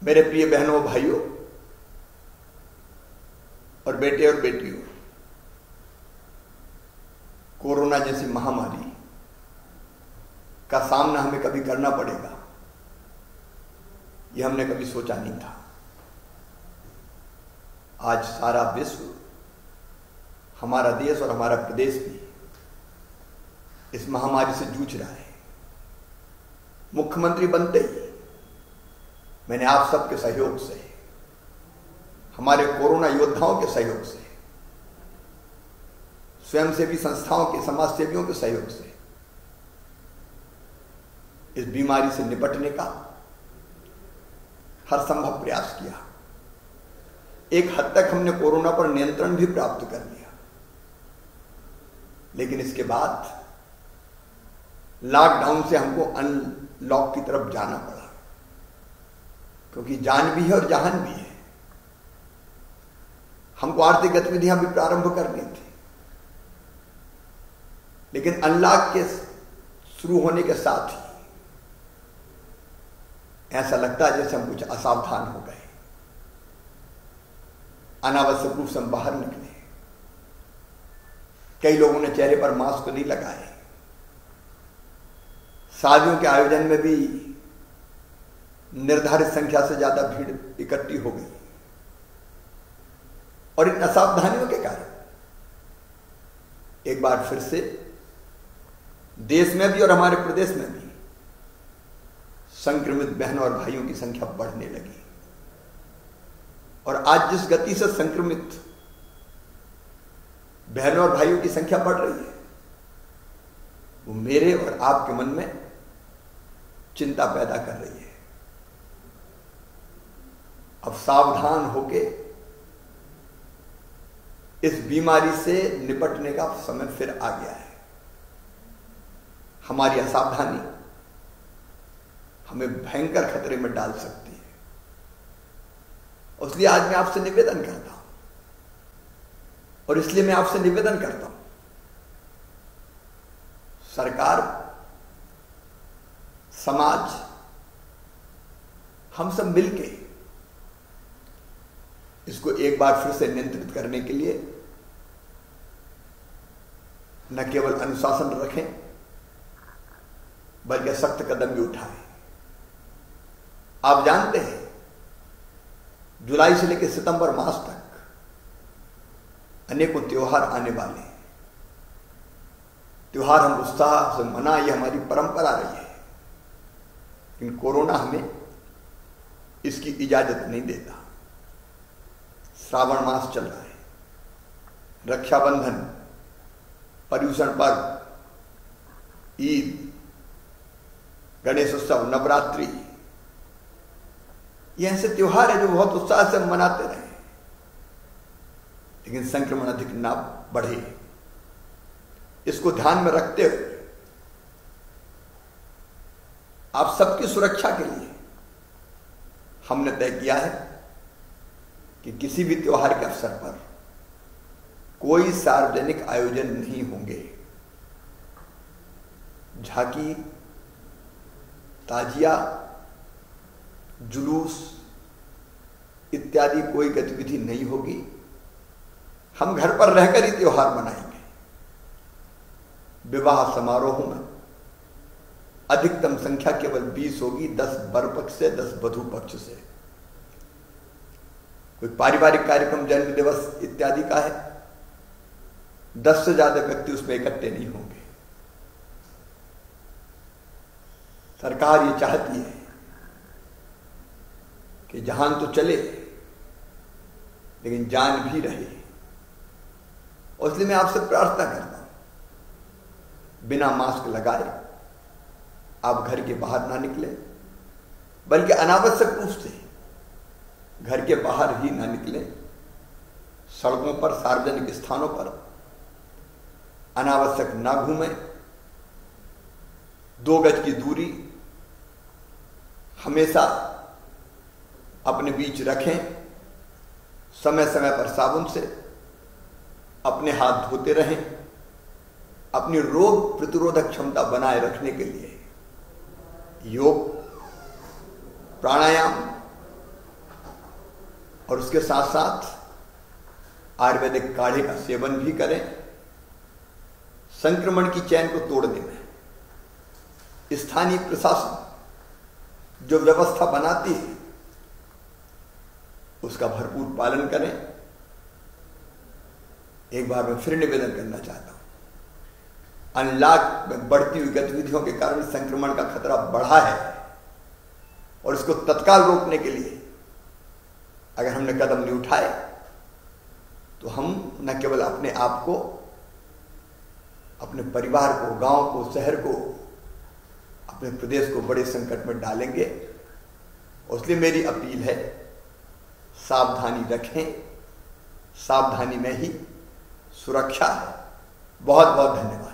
मेरे प्रिय बहनों, भाइयों और बेटे और बेटियों, कोरोना जैसी महामारी का सामना हमें कभी करना पड़ेगा, यह हमने कभी सोचा नहीं था। आज सारा विश्व, हमारा देश और हमारा प्रदेश भी इस महामारी से जूझ रहा है। मुख्यमंत्री बनते ही मैंने आप सबके सहयोग से, हमारे कोरोना योद्धाओं के सहयोग से, स्वयंसेवी संस्थाओं के, समाज सेवियों के सहयोग से इस बीमारी से निपटने का हर संभव प्रयास किया। एक हद तक हमने कोरोना पर नियंत्रण भी प्राप्त कर लिया, लेकिन इसके बाद लॉकडाउन से हमको अनलॉक की तरफ जाना पड़ा, क्योंकि जान भी है और जहान भी है। हमको आर्थिक गतिविधियां भी प्रारंभ करनी थी, लेकिन अनलॉक के शुरू होने के साथ ही ऐसा लगता है जैसे हम कुछ असावधान हो गए। अनावश्यक रूप से हम बाहर निकले, कई लोगों ने चेहरे पर मास्क नहीं लगाए, शादियों के आयोजन में भी निर्धारित संख्या से ज्यादा भीड़ इकट्ठी हो गई, और इन असावधानियों के कारण एक बार फिर से देश में भी और हमारे प्रदेश में भी संक्रमित बहनों और भाइयों की संख्या बढ़ने लगी। और आज जिस गति से संक्रमित बहनों और भाइयों की संख्या बढ़ रही है, वो मेरे और आपके मन में चिंता पैदा कर रही है। अब सावधान होके इस बीमारी से निपटने का समय फिर आ गया है। हमारी असावधानी हमें भयंकर खतरे में डाल सकती है। इसलिए आज मैं आपसे निवेदन करता हूं, और इसलिए मैं आपसे निवेदन करता हूं, सरकार, समाज, हम सब मिलके इसको एक बार फिर से नियंत्रित करने के लिए न केवल अनुशासन रखें, बल्कि सख्त कदम भी उठाएं। आप जानते हैं, जुलाई से लेकर सितंबर मास तक अनेकों त्योहार आने वाले हैं। त्योहार हम उत्साह से मनाएं, यह हमारी परंपरा रही है, लेकिन कोरोना हमें इसकी इजाजत नहीं देता। श्रावण मास चल रहा है, रक्षाबंधन, पर्युषण पर्व, ईद, गणेश उत्सव, नवरात्रि, ये ऐसे त्योहार है जो बहुत उत्साह से मनाते रहे, लेकिन संक्रमण अधिक ना बढ़े, इसको ध्यान में रखते हुए आप सबकी सुरक्षा के लिए हमने तय किया है कि किसी भी त्योहार के अवसर पर कोई सार्वजनिक आयोजन नहीं होंगे। झांकी, ताजिया, जुलूस इत्यादि कोई गतिविधि नहीं होगी। हम घर पर रहकर ही त्योहार मनाएंगे। विवाह समारोह में अधिकतम संख्या केवल 20 होगी, 10 वर पक्ष से, 10 वधू पक्ष से। कोई पारिवारिक कार्यक्रम, जन्म दिवस इत्यादि का है, 10 से ज्यादा व्यक्ति उसमें इकट्ठे नहीं होंगे। सरकार ये चाहती है कि जहान तो चले, लेकिन जान भी रहे, और इसलिए मैं आपसे प्रार्थना करता हूं, बिना मास्क लगाए आप घर के बाहर ना निकले, बल्कि अनावश्यक रूप से घर के बाहर ही ना निकले। सड़कों पर, सार्वजनिक स्थानों पर अनावश्यक ना घूमें। 2 गज की दूरी हमेशा अपने बीच रखें। समय समय पर साबुन से अपने हाथ धोते रहें। अपनी रोग प्रतिरोधक क्षमता बनाए रखने के लिए योग, प्राणायाम, और उसके साथ साथ आयुर्वेदिक काढ़े का सेवन भी करें। संक्रमण की चैन को तोड़ने में स्थानीय प्रशासन जो व्यवस्था बनाती है उसका भरपूर पालन करें। एक बार मैं फिर निवेदन करना चाहता हूं, अनलॉक में बढ़ती हुई गतिविधियों के कारण संक्रमण का खतरा बढ़ा है और इसको तत्काल रोकने के लिए अगर हमने कदम नहीं उठाए तो हम न केवल अपने आप को, अपने परिवार को, गांव को, शहर को, अपने प्रदेश को बड़े संकट में डालेंगे। इसलिए मेरी अपील है, सावधानी रखें, सावधानी में ही सुरक्षा है। बहुत बहुत धन्यवाद।